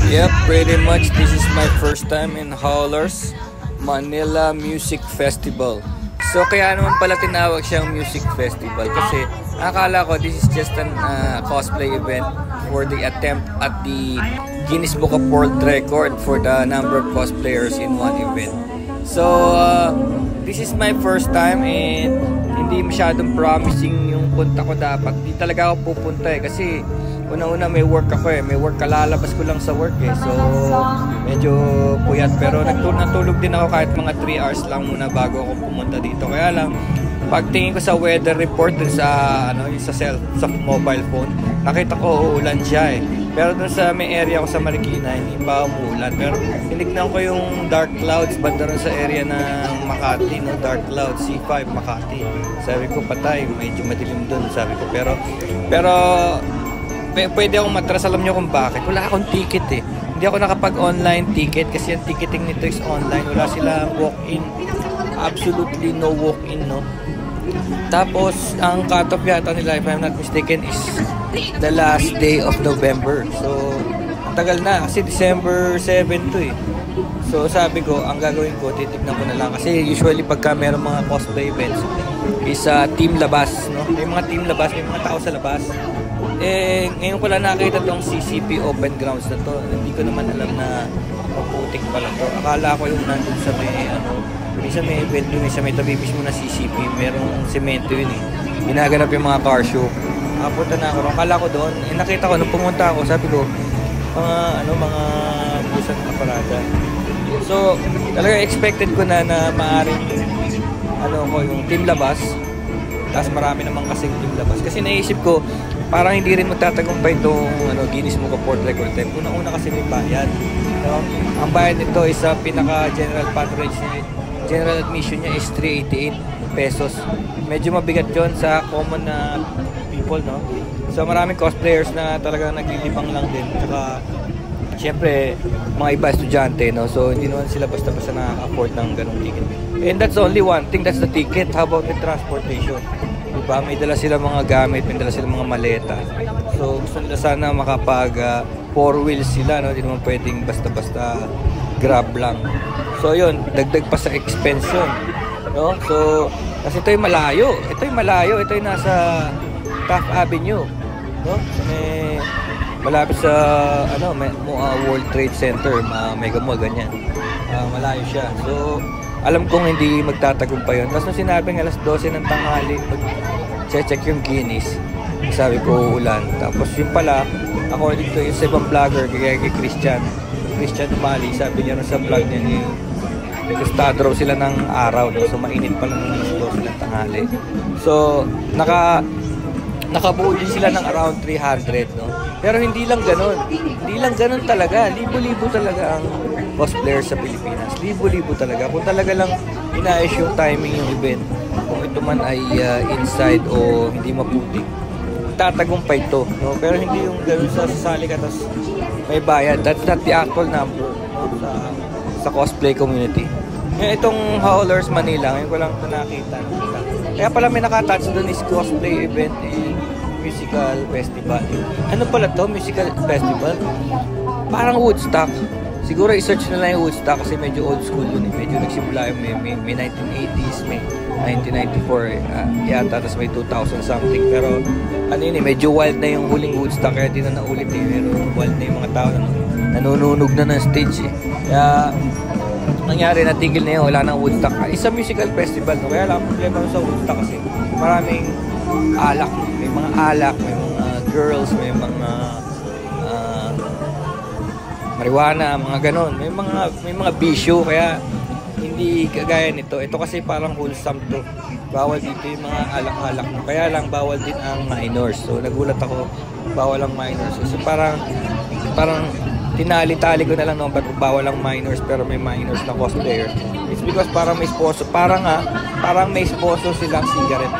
Yep, pretty much this is my first time in Howlers Manila Music Festival. So kaya naman pala tinawag siyang music festival kasi akala ko this is just an cosplay event for the attempt at the Guinness Book of World Record for the number of cosplayers in one event. So this is my first time and hindi masyadong promising yung punta ko dapat. Hindi talaga ako pupunta kasi una-una may work ako may work, kalalabas ko lang sa work So medyo puyat pero natulog din ako kahit mga 3 hours lang muna bago ako pumunta dito. Kaya lang pagtingin ko sa weather report dun sa sa mobile phone, nakita ko uulan siya Pero dun sa may area ko sa Marikina, hindi pa umuulan. Pero tinignan ko yung dark clouds banda rin sa area ng Makati, dark clouds, C5 Makati. Sabi ko patay, medyo madilim dun, sabi ko. Pero pwede akong matras. Alam nyo kung bakit? Wala akong ticket Hindi ako nakapag-online ticket kasi yung ticketing nito is online. Wala silang walk-in. Absolutely no walk-in, Tapos, ang cut-off yata nila, if I'm not mistaken, is the last day of November. So, ang tagal na kasi December 7 to So, sabi ko, ang gagawin ko, titignan ko na lang. Kasi usually pagka meron mga cosplay events, is team labas, May mga team labas, may mga tao sa labas. Ngayon ko lang nakita tong CCP Open Grounds na to. Hindi ko naman alam na maputik pala to. Akala ko yung nandun sa may event dun sa may tabi mismo na CCP. Merong semento yun Ginaganap yung mga car show. Punta na ako. Akala ko doon. Nakita ko nung pumunta ako, sabi ko, mga busan na parada. So, talaga expected ko na maaring yung team labas. Tapos marami naman kasing team labas. Kasi naisip ko, parang hindi rin magtatagumpay itong Guinness Book of World Record time. Una-una kasi may bayad. Ang bayad nito is sa pinaka-general patronage niya. General admission niya is 388 pesos. Medyo mabigat yon sa common na people, So maraming cosplayers na talagang naglilibang lang din. Saka, syempre, mga iba estudyante, So hindi naman sila basta-basta nakaka-afford ng ganung ticket. And that's only one thing, that's the ticket. How about the transportation? Diba? May dala sila mga gamit, may dala sila mga maleta. So gusto nila sana makapag 4 wheels sila, Hindi naman pwedeng basta-basta grab lang. So yun, dagdag pa sa expense yun, So, kasi ito yung malayo. Ito yung nasa Taft Avenue, May malapit sa World Trade Center, Mega Mall, ganyan. Malayo siya. So, alam kong hindi magtatagumpay yun. Tapos nung sinabing alas 12 ng tanghali, check yung Guinness, sabi ko uulan. Tapos yun pala, according to yung sa ibang vlogger, kay Christian Umali, sabi niya sa vlog niya nag-start raw sila ng araw, So mainit pa lang ng 12 ng tanghali. So nakabuo din sila ng around 300, Pero hindi lang ganun talaga. Libo-libo talaga ang cosplayers sa Pilipinas. Libo-libo talaga. Kung talaga lang inaayos yung timing yung event, kung ito man ay inside o hindi maputik, tatagumpay to, Pero hindi yung ganun sa sasali ka tapos may bayad. That's not the actual number sa cosplay community. Itong Howlers Manila, ngayon ko lang ito nakita. Kaya pala may nakatouch doon is cosplay event and musical festival. Ano pala to? Musical festival? Parang Woodstock. Siguro i-search na lang yung Woodstock kasi medyo old school dun Medyo nagsimula yung may 1980s, may 1994 yata, tapos may 2000 something. Pero medyo wild na yung huling Woodstock kaya di na naulit Pero wild na yung mga tao nanununog na ng stage Kaya nangyari, natigil na yun, wala nang Woodstock. Isang musical festival, Kaya lang problema sa Woodstock kasi maraming alak. May mga alak, may mga girls, may mga marijuana, mga ganon. May mga bisyo, kaya hindi kagaya nito. Ito kasi parang wholesome to. Bawal dito yung mga alak-alak. Kaya lang bawal din ang minors. So nagulat ako, bawal ang minors. So parang tinali-tali ko na lang ba't bawal ang minors pero may minors na cosplayers. It's because parang may sponsor. Parang may sponsor silang cigarette.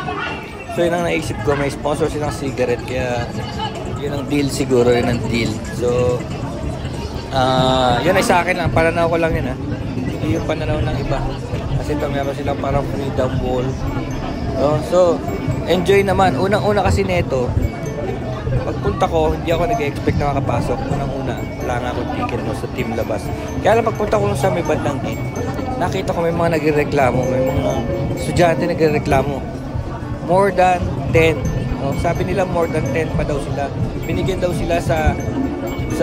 So yun ang naisip ko, may sponsor silang cigarette. Kaya yun ang deal siguro, yun ang deal. So yun ay sa akin lang, pananaw ko lang yun hindi yung pananaw ng iba kasi ito meron silang parang freedom wall So enjoy naman, unang-una kasi nito Pagpunta ko, hindi ako nag-expect na makapasok. Unang-una, wala nga akong ticket no, sa team labas. Kaya lang pagpunta ko sa may bandang gate, nakita ko may mga nagrereklamo, may mga estudyante nagrereklamo. More than 10. No? Sabi nila more than 10 pa daw sila. Binigyan daw sila sa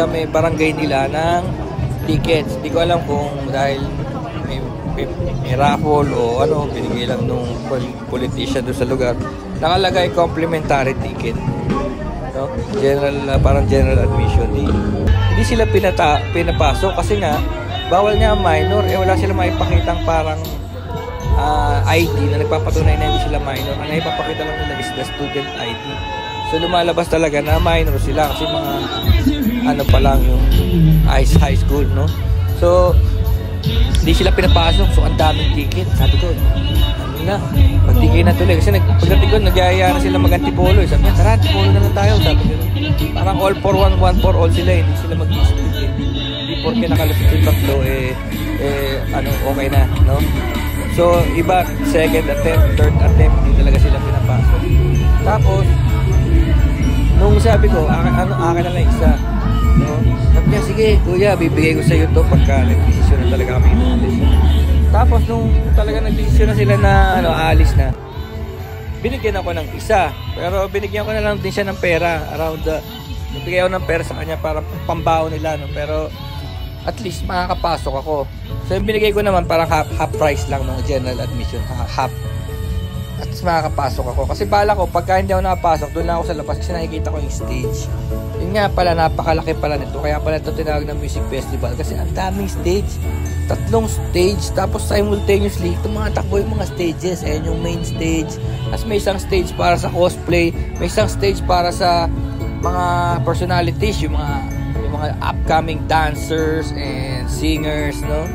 may barangay nila ng tickets. Hindi ko alam kung dahil may raffle o ano, binigay lang nung politician doon sa lugar. Nakalagay complimentary ticket. No? Parang general admission. Hindi sila pinapasok kasi nga bawal nga minor. Wala sila maipakitang parang ID na nagpapatunay na hindi sila minor. Ang ipapakita lang nila is the student ID. So lumalabas talaga na minor sila kasi mga ano pa lang yung high school, no? So hindi sila pinapasok. So ang daming ticket. Sabi ko, ano na, magtigay na tuloy. Kasi pagdating ko, nagyaya na sila mag-antipolo. Sabi niya, tara, antipolo na lang tayo. Sabi ko, parang all for one, one for all sila. Hindi sila mag-split. Hindi porke nakalusot yung tatlo, ano, okay na, no? So, iba, second attempt, third attempt, hindi talaga sila pinapasok. Tapos, nung sabi ko, akin na lang isa. No? Sabi niya, sige, kuya, bibigay ko sa iyo to pagka nag-desisyon na talaga kami inalis. Tapos, nung talaga nag-desisyon na sila na aalis na, binigyan ako ng isa. Pero binigyan ko na lang din siya ng pera. Bibigay ako ng pera sa kanya para pambaon nila. No? Pero, at least makakapasok ako. So, yung binigay ko naman parang half price lang ng general admission. Half. At least makakapasok ako. Kasi bala ko, pagka hindi ako nakapasok, doon lang ako sa labas kasi nakikita ko yung stage. Yun nga pala, napakalaki pala nito. Kaya pala ito tinawag ng music festival. Kasi ang daming stage. 3 stage. Tapos simultaneously, tumatakbo yung mga stages. Ayan yung main stage. Tapos may isang stage para sa cosplay. May isang stage para sa mga personalities. Yung mga upcoming dancers and singers, no?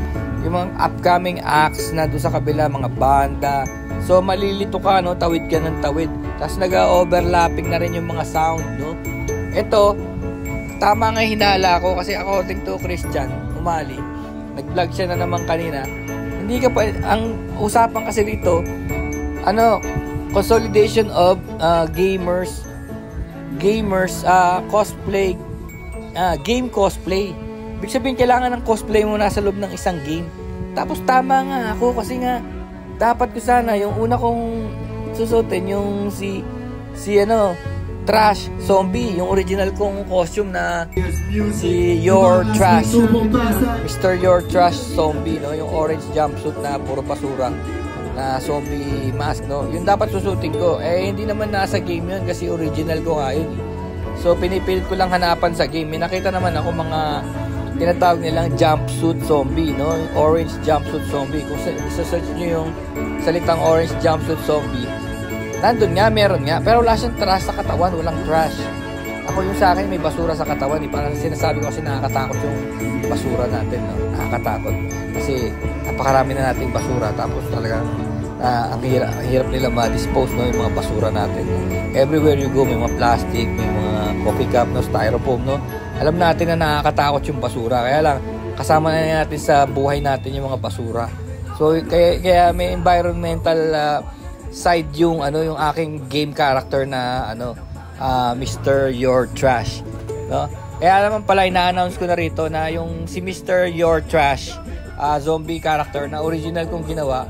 Yung mga upcoming acts na doon sa kabila, mga banda. So, malilito ka, no? Tawid ka ng tawid. Tapos, nag-overlapping na rin yung mga sound, no? Ito, tama nga hinala ko kasi according to Christian, umali. Nag-vlog siya na naman kanina. Hindi ka pa, ang usapan kasi dito, consolidation of gamers, cosplay, game cosplay. Ibig sabihin, kailangan ng cosplay mo nasa loob ng isang game. Tapos tama nga ako kasi nga dapat ko sana yung una kong susutin yung si Trash Zombie, yung original kong costume na si Your Trash, Mr. Your Trash Zombie, no? Yung orange jumpsuit na puro basura na zombie mask, no? Yung dapat susutin ko. Hindi naman nasa game yun kasi original ko nga yun. So, pinipilit ko lang hanapan sa game. May nakita naman ako mga tinatawag nilang jumpsuit zombie, no? Orange jumpsuit zombie. Kung isa-search nyo yung salitang orange jumpsuit zombie, nandun nga, meron nga. Pero wala siyang trash sa katawan. Walang trash. Ako yung sa akin, may basura sa katawan. Parang sinasabi ko kasi nakakatakot yung basura natin, no? Nakakatakot. Kasi napakarami na nating basura. Tapos talagang ang hirap nila ma-dispose, no, yung mga basura natin. Everywhere you go, may mga plastic, may mga coffee cup, no, styrofoam, no. Alam natin na nakakatakot yung basura. Kaya lang, kasama na natin sa buhay natin yung mga basura. So, kaya may environmental side yung aking game character na Mr. Your Trash, no. Kaya naman pala ina-announce ko na rito na yung si Mr. Your Trash zombie character na original kong ginawa,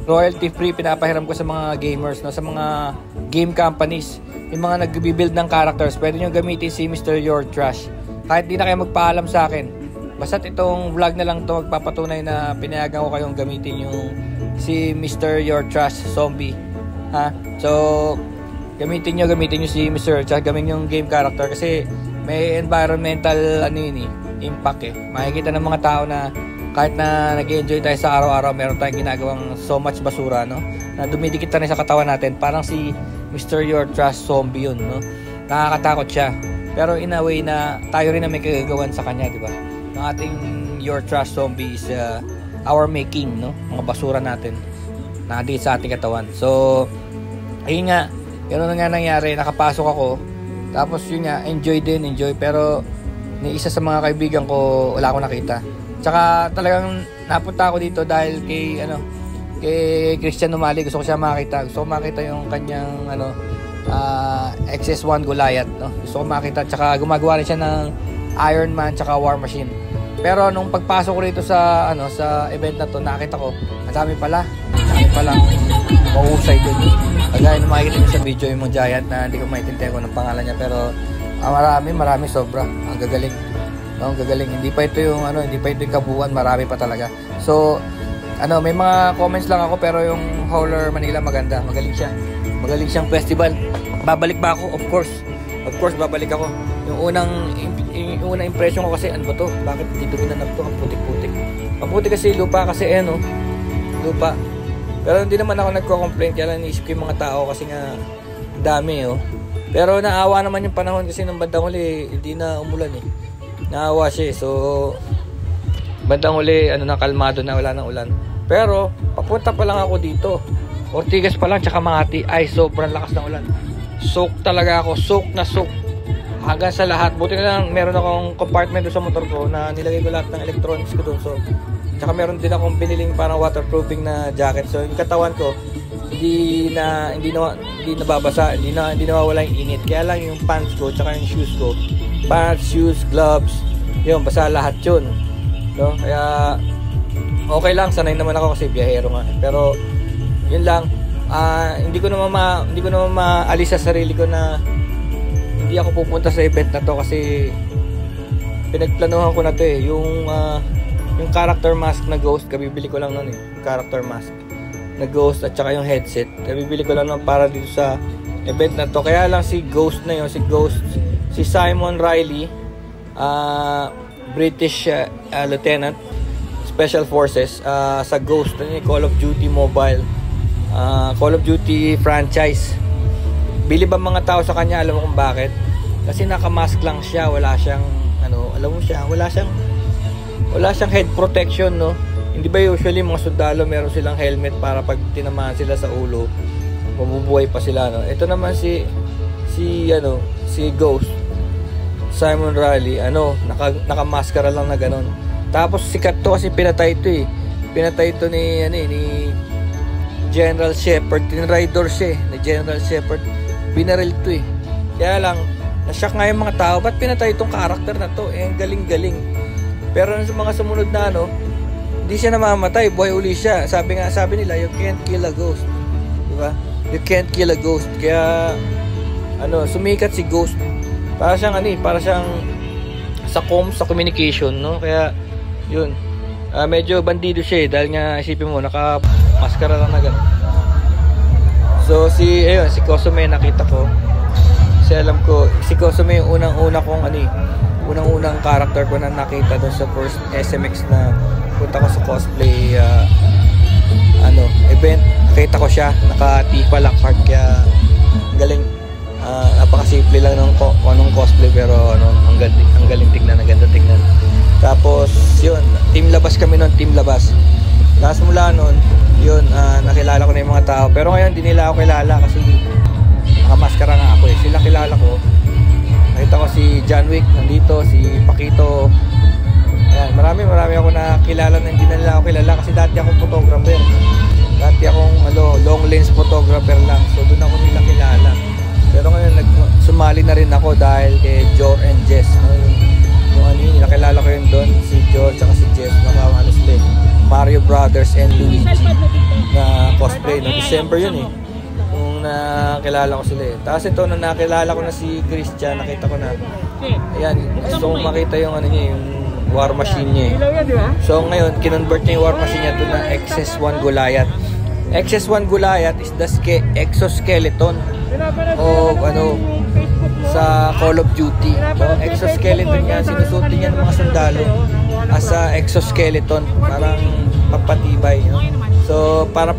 royalty free, pinapahiram ko sa mga gamers, no, sa mga game companies, yung mga nagbi-build ng characters, pwede nyo gamitin si Mr. Your Trash kahit di na kayo magpaalam sa akin. Basta itong vlog na lang to magpapatunay na pinayagan ko kayong gamitin yung si Mr. Your Trash Zombie, ha. So gamitin nyo si Mr. Trash, gamitin yung game character kasi may environmental impact Makikita ng mga tao na kahit na nag-enjoy tayo sa araw-araw, meron tayong ginagawang so much basura, no, na dumidikit na rin sa katawan natin. Parang si Mr. Your Trash Zombie yun, no. Nakakatakot siya. Pero in a way na tayo rin na may kagagawan sa kanya, di ba? Ang ating Your Trash Zombie is our making, no. Mga basura natin nakadikit sa ating katawan. So, ayun nga, ganoon na nga nangyari. Nakapasok ako. Tapos yun nga, enjoy. Pero ni isa sa mga kaibigan ko, wala akong nakita. Tsaka talagang napunta ako dito dahil kay Christian Umali. Gusto ko siya makita. Gusto ko makita yung kanyang XS1 Goliath, no? Gusto ko makita, tsaka gumagawa rin siya ng Iron Man tsaka War Machine. Pero nung pagpasok ko rito sa sa event na to, nakita ko ang dami palang mahusay din. Kagaya nung makikita niyo sa video yung mga giant na hindi ko maintindihan kung anong pangalan niya, pero marami sobra. Ang gagaling. No, ang gagaling. Hindi pa ito yung kabuuan, marami pa talaga. So, may mga comments lang ako, pero yung Hauler Manila maganda. Magaling siya. Magaling siyang festival. Babalik ba ako? Of course, babalik ako. Yung unang impression ko kasi, ano ba to? Bakit dito ginanap to? Ang putik-putik. Ang putik kasi lupa kasi lupa. Pero hindi naman ako nagko-complain, kaya lang naisip ko yung mga tao kasi nga dami, oh. Pero naawa naman yung panahon kasi nung bandang huli hindi na umulan eh. Naawa siya, so bandang huli kalmado na, wala nang ulan. Pero papunta pa lang ako dito, Ortigas pa lang tsaka Makati, ay sobrang lakas ng ulan. Soak talaga ako, soak hanggang sa lahat. Buti na lang meron akong compartment doon sa motor ko na nilagay ko lahat ng electronics ko doon. So, tsaka meron din akong biniling parang waterproofing na jacket. So, yung katawan ko hindi nababasa, hindi nawawala yung init. Kaya lang yung pants ko tsaka yung shoes ko. Pants, shoes, gloves, yun, basa lahat yun. No? Kaya okay lang, sanay naman ako kasi biyahero nga. Pero yun lang, hindi ko naman maalis sa sarili ko na hindi ako pupunta sa event na to kasi pinagplanuhan ko na to eh. Yung character mask na Ghost, kabibili ko lang nun eh. Character mask na Ghost at saka yung headset, kabibili ko lang nun para dito sa event na to. Kaya lang si Ghost na yun, si Simon Riley, British Lieutenant Special Forces, sa Ghost, Call of Duty Mobile, Call of Duty franchise. Bili ba mga tao sa kanya? Alam mo kung bakit? Kasi naka-mask lang siya, wala siyang wala siyang head protection, no? Hindi ba usually mga sundalo meron silang helmet para pag tinamaan sila sa ulo, mabubuhay pa sila, no? Ito naman si Ghost, Simon Riley, naka-maskara lang na ganun. Tapos sikat to kasi pinatay ito ni General Shepard, tinrider siya ni General Shepard, binaril to eh. Kaya lang na-shock nga yung mga tao, ba't pinatay itong karakter na to? Ang galing-galing. Pero sa mga sumunod na hindi siya namamatay, buhay uli siya. Sabi nila, you can't kill a ghost. Diba? You can't kill a ghost. Kaya sumikat si Ghost. Para siyang sa communication, no? Kaya yun. Medyo bandido siya eh, dahil nga isipin mo naka-maskara lang na gano'n. So si Cosome nakita ko. Kasi alam ko si Cosome yung unang character ko na nakita doon sa first SMX na punta ko sa cosplay event. Nakita ko siya, naka-Tifa Lockhart, kaya galing. Napakasimple lang ng cosplay, pero ang galing tignan, ang ganda tignan. Tapos yun, team labas kami noon, team labas. Tapos mula noon, yun, nakilala ko na yung mga tao. Pero ngayon, hindi nila ako kilala kasi nakamaskara nga ako eh. Sila kilala ko. Nakita ko si John Wick nandito, si Paquito. Ayan, marami ako nakilala na hindi nila ako kilala kasi dati akong photographer. Dati akong long lens photographer lang. So doon ako nila kilala. Pero ngayon sumali na rin ako dahil kay Jor and Jess, yung nakilala ko yun doon, si Jor at si Jess, sila Mario Brothers and Luigi na cosplay, no December yun eh, nung nakilala ko sila eh. Tapos ito, nung nakilala ko na si Christian, nakita ko na, ayan, gusto kong makita yung yung war machine niya eh. So ngayon, kinonvert niya yung war machine niya to na XS1 Goliath. XS1 Goliath is the exoskeleton of sa Call of Duty. So, exoskeleton niya, sinusuot niya ng mga sundalo as a exoskeleton, parang papatibay, no? So para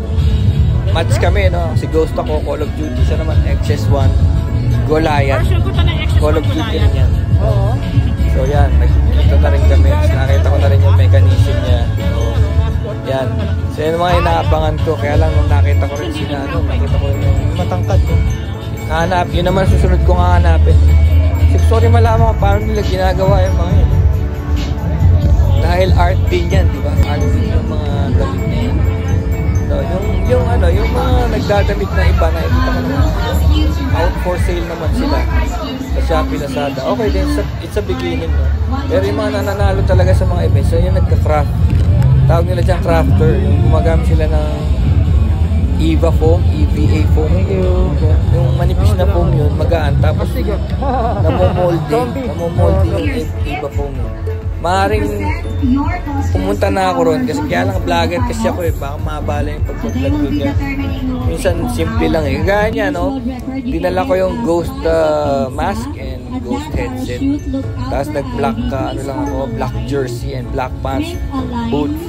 match kami, no? Si Ghost ako, Call of Duty, siya naman XS1 Goliath, Call of Duty rin yan. So yan, nagkita na rin kami, nakita ko na rin yung mechanism niya. So yan, so yun mga inaabangan ko. Kaya lang nung nakita ko rin sila, nakita ko yung matangkad ko, hanap, yun naman susunod kong hahanapin. Sorry, malaman ko paano nila ginagawa yung mga yun. Dahil art din yan, di ba? Art din yung mga gamit na yan. No, yung mga nagdadamit na iba na ito out for sale naman sila sa Shopee, Lazada. Okay din, it's a beginning, no? Pero yung mga nananalo talaga sa mga events, so yung nagka-craft. Tawag nila dyan crafter. Yung gumagamit sila ng EVA foam, EVA foam. Yung manipis na foam yun, magaan. Tapos namomoldy yung EVA foam yun. Maaaring pumunta na ako ron kasi kaya lang vlogger kasi ako baka maabala yung pag-vlog ko dyan. Minsan simple lang Gaya niya, no? Dinala ko yung ghost mask and ghost headset. Tapos nag-black black jersey and black pants, boots.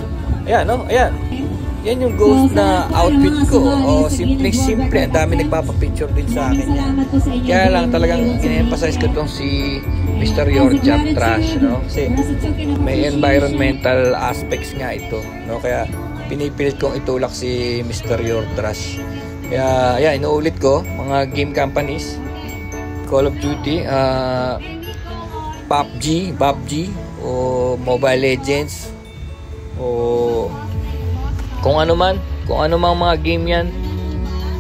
Ayan, no? Ayan. Yan yung ghost na outfit ko. Simple. Ang dami nagpapapicture din sa akin yan. Kaya lang talagang in-emphasize ko tong si Mr. Your Job Trash, no? Kasi may environmental aspects nga ito, no? Kaya pinipilit kong itulak si Mr. Your Trash. Kaya, ayan, inuulit ko, mga game companies, Call of Duty, PUBG, o Mobile Legends, o kung ano mang mga game yan,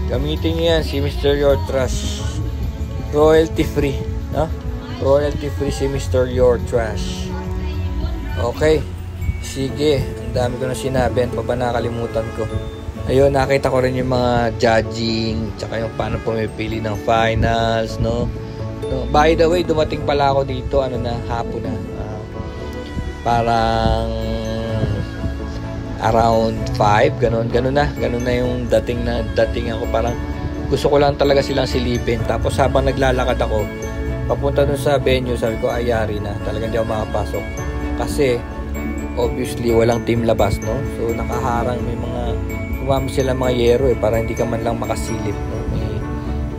gamitin nyo yan si Mr. Your Trash. Royalty free, no? Royalty free si Mr. Your Trash. Okay, sige, ang dami ko na sinabi, pa ba nakalimutan ko? Ayun, nakita ko rin yung mga judging, tsaka yung paano pumipili ng finals, no? By the way, dumating pala ako dito, hapon na. Parang around 5, ganun na yung dating ako. Parang gusto ko lang talaga silang silipin. Tapos habang naglalakad ako, papunta dun sa venue, sabi ko, ayari na. Talagang di ako makapasok. Kasi, obviously, walang team labas, no? So, nakaharang, may mga gumamit sila mga yero para hindi ka man lang makasilip, no?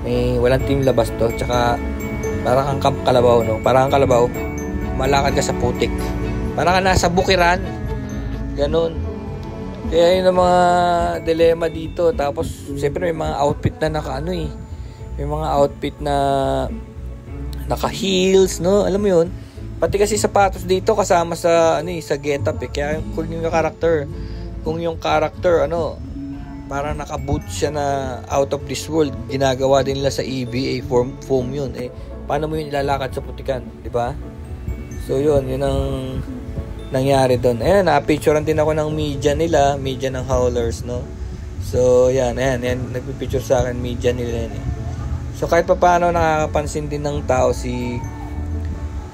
May walang team labas to. Tsaka parang kang kalabaw, no? Parang kang kalabaw, malakad ka sa putik. Parang ka nasa bukiran. Ganun. Kaya yun ang mga dilema dito. Tapos siyempre may mga outfit na may mga outfit na naka heels, no? Alam mo yun? Pati kasi sapatos dito kasama sa sa getup Kaya kung yung character, parang naka-boot siya na out of this world, ginagawa din nila sa EVA foam yun. Paano mo yun ilalakad sa putikan, di ba? So yun ang nangyari doon. Ayan, na-picturean din ako ng media ng Howlers, no? So ayan, nagpipicture sa akin media nila yan. So kahit pa paano nakakapansin din ng tao si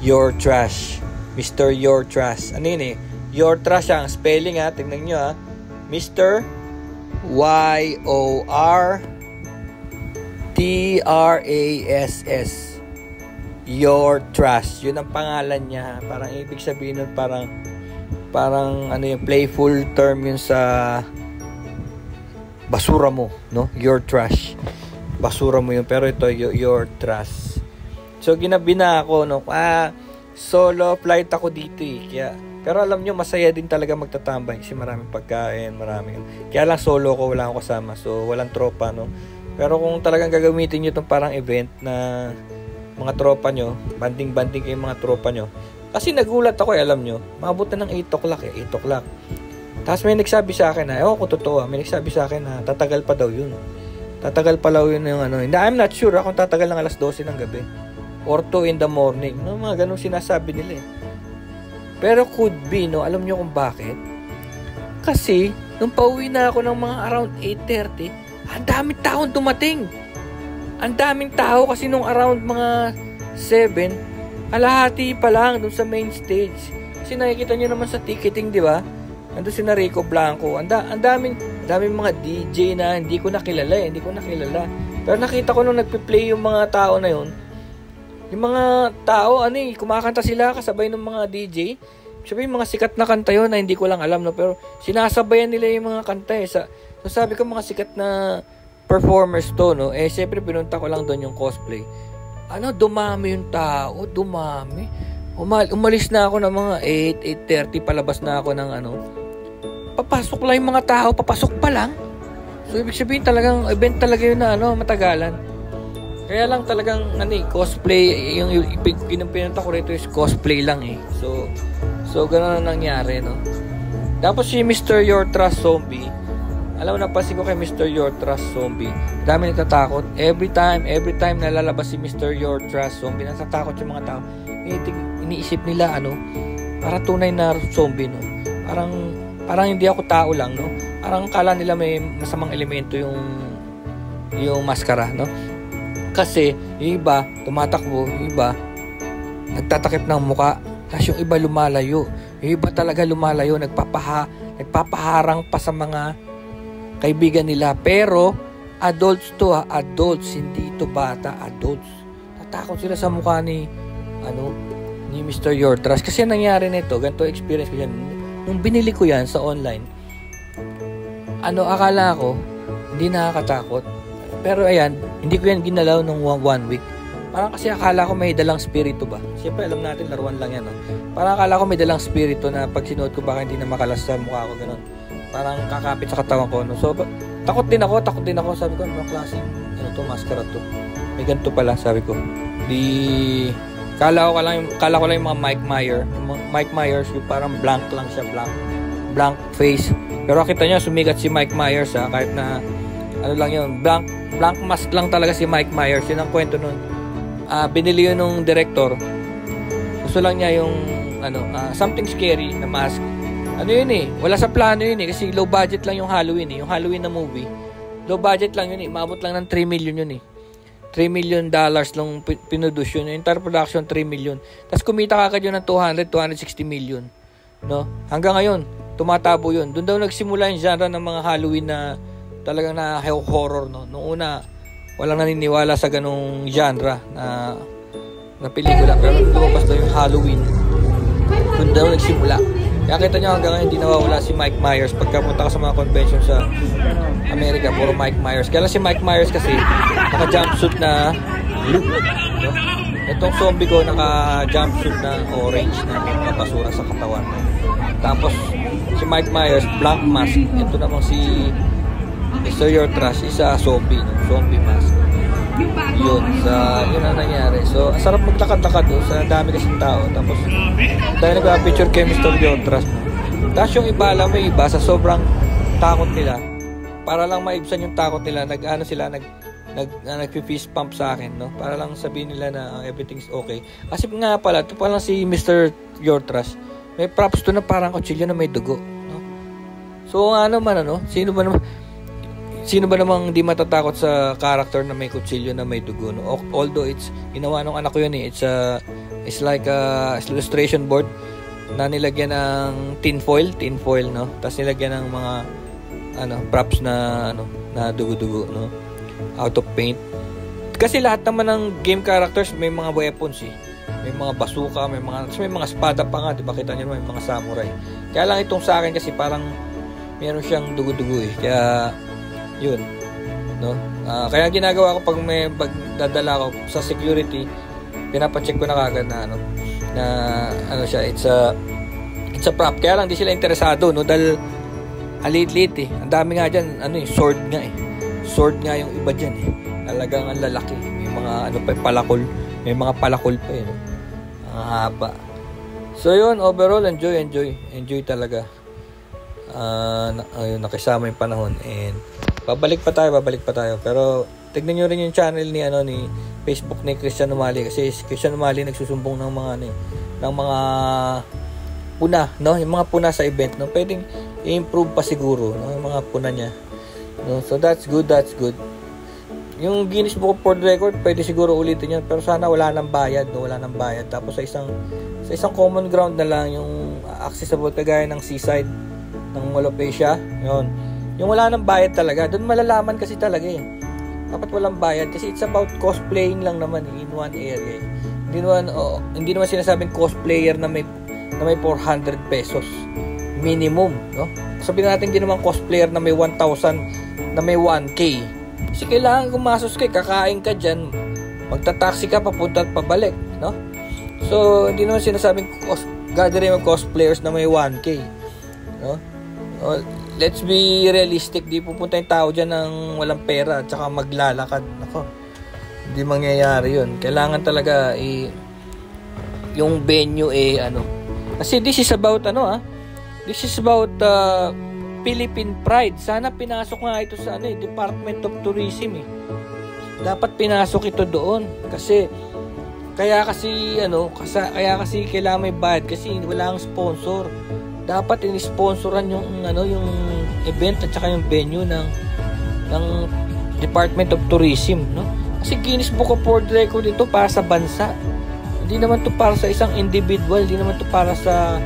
Your Trash, Mr. Your Trash. Ano yun Your Trash ang spelling tingnan nyo Mr. YORTRASS. Your Trash. Yun ang pangalan niya. Parang ibig sabihin nun, parang playful term yun sa basura mo, no? Your trash. Basura mo yun. Pero ito, your trash. So, ginabi na ako, no? Solo flight ako dito Kaya, pero alam nyo, masaya din talaga magtatambay kasi maraming pagkain, Kaya lang solo ko, wala akong kasama. So, walang tropa, no? Pero kung talagang gagamitin nyo itong parang event na mga tropa nyo, banding-banding kayong mga tropa nyo. Kasi nagulat ako alam nyo, maabot na ng 8 o'clock 8 o'clock. Tapos may nagsabi sa akin ewan ko totoo may nagsabi sa akin tatagal pa daw yun. Tatagal pa daw yun yung I'm not sure kung tatagal ng alas 12 ng gabi. Or 2 in the morning. No, mga ganun sinasabi nila Pero could be, no? Alam nyo kung bakit? Kasi, nung pauwi na ako ng mga around 8:30, ang daming taong dumating. Ang daming tao kasi nung around mga 7, kalahati pa lang dun sa main stage. Kasi nakikita nyo naman sa ticketing, di ba? Nandun si Rico Blanco. Ang daming mga DJ na hindi ko nakilala Pero nakita ko nung nagpe-play yung mga tao na yun. Yung mga tao, kumakanta sila kasabay ng mga DJ. Sabi yung mga sikat na kanta yun na hindi ko lang alam, no? Pero sinasabayan nila yung mga kanta So sabi ko mga sikat na performers to, no? Siyempre pinunta ko lang doon yung cosplay. Dumami yung tao, dumami. Umalis na ako ng mga 8:30, palabas na ako ng papasok lang yung mga tao, papasok pa lang. So ibig sabihin talagang event talaga yun na matagalan. Kaya lang talagang cosplay, yung pinunta ko rito is cosplay lang So gano'n na nangyari, no? Tapos si Mr. Your Trust Zombie, Alam mo, napansin ko kay Mr. Your Trust Zombie. Dami natatakot. Every time na lalabas si Mr. Your Trust Zombie, natatakot yung mga tao. Iniisip nila, para tunay na zombie, no? Parang hindi ako tao lang, no? Parang kala nila may masamang elemento yung maskara, no? Kasi, yung iba, tumatakbo, yung iba, nagtatakip ng muka, tapos yung iba lumalayo. Yung iba talaga lumalayo, nagpapaharang pa sa mga kaibigan nila. Pero adults to, adults, hindi ito bata, adults. Natakot sila sa mukha ni Mr. Your Trust. Kasi nangyari nito, ganito experience ko yan. Nung binili ko yan sa online, akala ko hindi nakakatakot. Pero ayan, hindi ko yan ginalaw nung 1 week. Parang kasi akala ko may dalang spirito ba. Siyempre alam natin, laruan lang yan. Parang akala ko may dalang spirito na pag sinuot ko baka hindi na makalas sa mukha ko, gano'n. Parang kakapit sa katawan ko, no? So, takot din ako. Sabi ko, ano klaseng, maskara to. May ganito pala, sabi ko. Kala ko lang yung mga Mike Myers, yung parang blank lang siya, blank face. Pero kita nyo, sumigat si Mike Myers, kahit na, lang yun, blank mask lang talaga si Mike Myers. Yun ang kwento nun. Binili yun nung director. Gusto lang niya yung, something scary na mask. Wala sa plano yun kasi low budget lang yung Halloween yung Halloween na movie. Low budget lang yun maabot lang ng 3 million yun $3 million lang pinuduce yun. Entire production 3 million. Tapos kumita kagad yun ng 260 million. No? Hanggang ngayon, tumatabo yun. Doon daw nagsimula yung genre ng mga Halloween na talagang na horror, no? Noong una, walang naniniwala sa ganong genre na pelikula. Pero lumabas daw yung Halloween. Doon daw nagsimula. Kaya kita nyo hanggang ngayon hindi nawawala si Mike Myers. Pagkapunta ka sa mga convention sa Amerika, puro Mike Myers. Kaya lang si Mike Myers kasi naka-jumpsuit na blue. No? Itong zombie ko naka-jumpsuit na orange na may mga basura sa katawan. Tapos si Mike Myers, blank mask. Ito naman si Mr. Your Trust, isa zombie. No? Zombie mask. Yun ang nangyari. So, ang sarap maglakad-lakad sa dami kasing tao. Tapos, tayo nagpa-picture kay Mr. Your Trust. Tapos yung iba, alam mo iba, sa sobrang takot nila, para lang maibsan yung takot nila, nag-fist pump sa akin, no? Para lang sabihin nila na everything's okay. Kasi nga pala, ito pala si Mr. Your Trust. May props to na parang kutsilyo na may dugo, no? So, sino ba namang hindi matatakot sa character na may kutsilyo na may dugo, no? Although it's ginawa nung anak ko yun it's like a illustration board na nilagyan ng tinfoil, no? Tapos nilagyan ng mga props na dugo-dugo, no? Out of paint. Kasi lahat naman ng game characters may mga weapons May mga bazooka, may mga espada pa nga, 'di ba? Kita niyo may mga samurai. Kaya lang itong sa akin kasi parang meron siyang dugo-dugo Kaya yun, no? Kaya ginagawa ko pag may dadala ko sa security, pinapacheck ko na kagad na siya, it's a prop. Kaya lang di sila interesado, no? Dahil alit-lit Ang dami nga diyan, sword nga sword nga yung iba diyan Talagang ang lalaki, may mga palakol, may mga palakol pa no? Ang haba. So yun, overall enjoy talaga. Nakisama yung panahon and babalik pa tayo. Pero tignan nyo rin yung channel ni Facebook ni Christian Umali kasi Christian Umali nagsusumbong ng mga puna, no? Yung mga puna sa event, no? Pwedeng i-improve pa siguro, no? Yung mga puna niya. No? So that's good. Yung Guinness Book of World Record, pwede siguro ulitin yun, pero sana wala nang bayad, no? Wala nang bayad. Tapos sa isang common ground na lang yung accessible kagaya ng seaside ng Mall of Asia, yun. Yung wala nang bayad talaga, doon malalaman kasi talaga dapat walang bayad kasi it's about cosplaying lang naman in one area hindi naman sinasabing cosplayer na may 400 pesos minimum, no? Sabihin natin hindi naman cosplayer na may 1,000 na may 1K kasi kailangan gumasos kakain ka dyan, magta-taxi ka papunta at pabalik, no? So hindi naman sinasabing gathering of cosplayers na may 1K, no? Let's be realistic, di pupunta yung tao dyan ng walang pera at saka maglalakad. Nako, hindi mangyayari yun. Kailangan talaga yung venue kasi this is about this is about Philippine Pride. Sana pinasok nga ito sa Department of Tourism eh. Dapat pinasok ito doon kasi kaya kasi kailangan may bayad kasi wala ang sponsor. Dapat ini-sponsoran yung yung event at saka yung venue ng Department of Tourism, no? Kasi Guinness Book of World Record ito para sa bansa. Hindi naman to para sa isang individual, hindi naman to para sa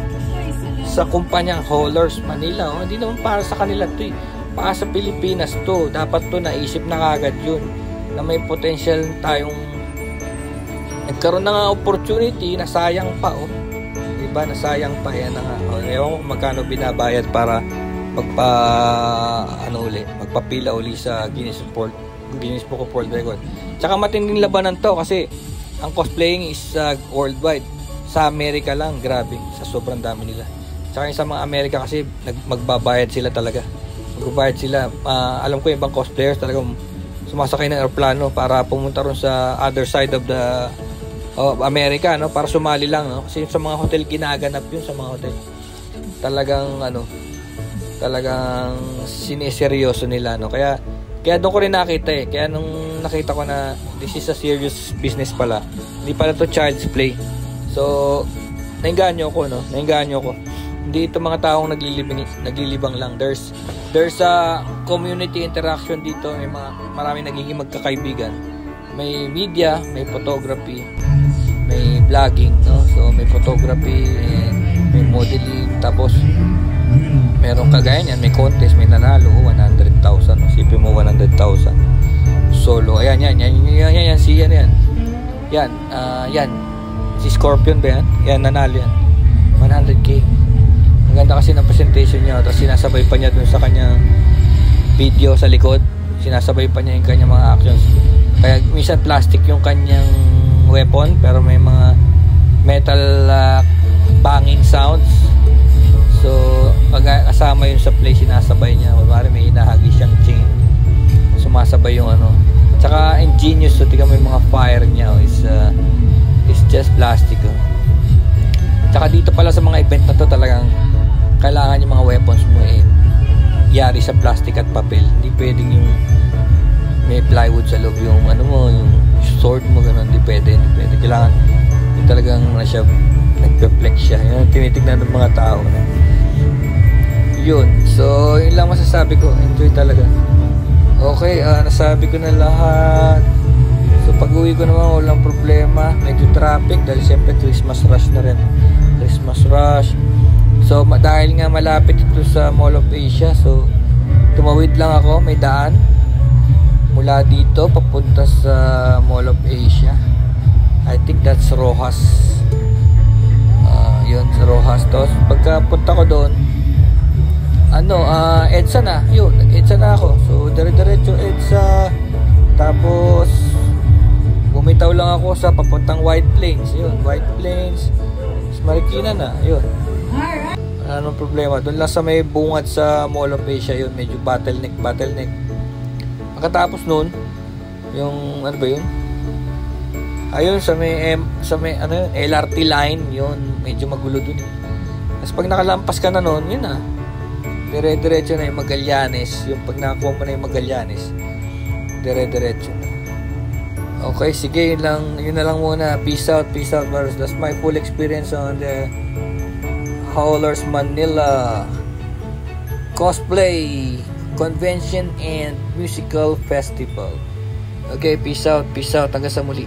kumpanya Haulers Manila, oh. Hindi naman para sa kanila to, eh. Para sa Pilipinas to. Dapat to naisip na kagad yun na may potential tayong nagkaroon na nga opportunity na sayang pa, oh. Diba? Nasayang pa yan na nga. Oh, ewan ko magkano binabayad para magpapila uli sa Guinness Book of World Record. Tsaka matinding labanan to kasi ang cosplaying is worldwide. Sa Amerika lang, grabe, sa sobrang dami nila. Tsaka sa mga Amerika kasi magbabayad sila talaga. Magbabayad sila. Alam ko yung ibang cosplayers talagang sumasakay ng aeroplano para pumunta ron sa other side of the America, no, para sumali lang, no, kasi sa mga hotel ginaganap yun, sa mga hotel talagang sineseryoso nila, no. Kaya doon ko rin nakita eh. Kaya nung nakita ko na this is a serious business pala, hindi pala to child's play. So nainganyo ko, no, hindi ito mga taong naglilibang lang. There's a community interaction dito. May maraming nagiging magkakaibigan. May media, may photography, may vlogging, no? So may photography, may modeling, tapos meron kagaya niyan, may contest, may nanalo, 100,000, no? Sipin mo 100,000 solo. Ayan, si si Scorpion ba yan? Yan, nanalo yan, 100k. Ang ganda kasi ng presentation niya, tapos sinasabay pa niya dun sa kanyang video sa likod, sinasabay pa niya yung kanyang mga actions. Kaya minsan plastic yung kanyang weapon, pero may mga metal banging sounds. So kasama yun sa play, sinasabay niya. Kunwari may hinahagi siyang chain, sumasabay yung Tsaka ingenious, so tingnan mo yung mga fire niya, is just plastic, oh. Tsaka dito pala sa mga event na to, talagang kailangan yung mga weapons mo yari sa plastic at papel. Hindi pwedeng yung may plywood sa loob yung yung sword mo, gano'n. Hindi pwede. Kailangan yung talagang siya, nagpe-flex siya. Yan ang tinitignan ng mga tao, no? Yun. So yun lang masasabi ko. Enjoy talaga. Okay, nasabi ko na lahat. So pag uwi ko naman, walang problema. Medyo traffic dahil siyempre Christmas rush na rin. So dahil nga malapit ito sa Mall of Asia, so tumawid lang ako, may daan mula dito papunta sa Mall of Asia. I think that's Rojas. Yun, sa Rojas to. Pagka punta ko doon, EDSA na. Yun, nag-EDSA na ako. So dire-diretso EDSA. Tapos bumitaw lang ako sa papuntang White Plains. Yun, White Plains, Marikina na. Yun. Anong problema? Doon lang sa may bungad sa Mall of Asia, yun, medyo bottleneck. Pagkatapos noon, yung ano ba yun? Ayun sa may LRT line, yun, medyo magulo dun. Tapos pag nakalampas ka na noon, yun na. Dire-diretso na yung Magallanes. Yung pag nakakuha mo na yung Magallanes, dire-diretso na. Okay, sige, yun na lang muna. Peace out, brothers. That's my full experience on the Haulers Manila Cosplay Convention and Musical Festival. Okay, peace out. Hanggang sa muli.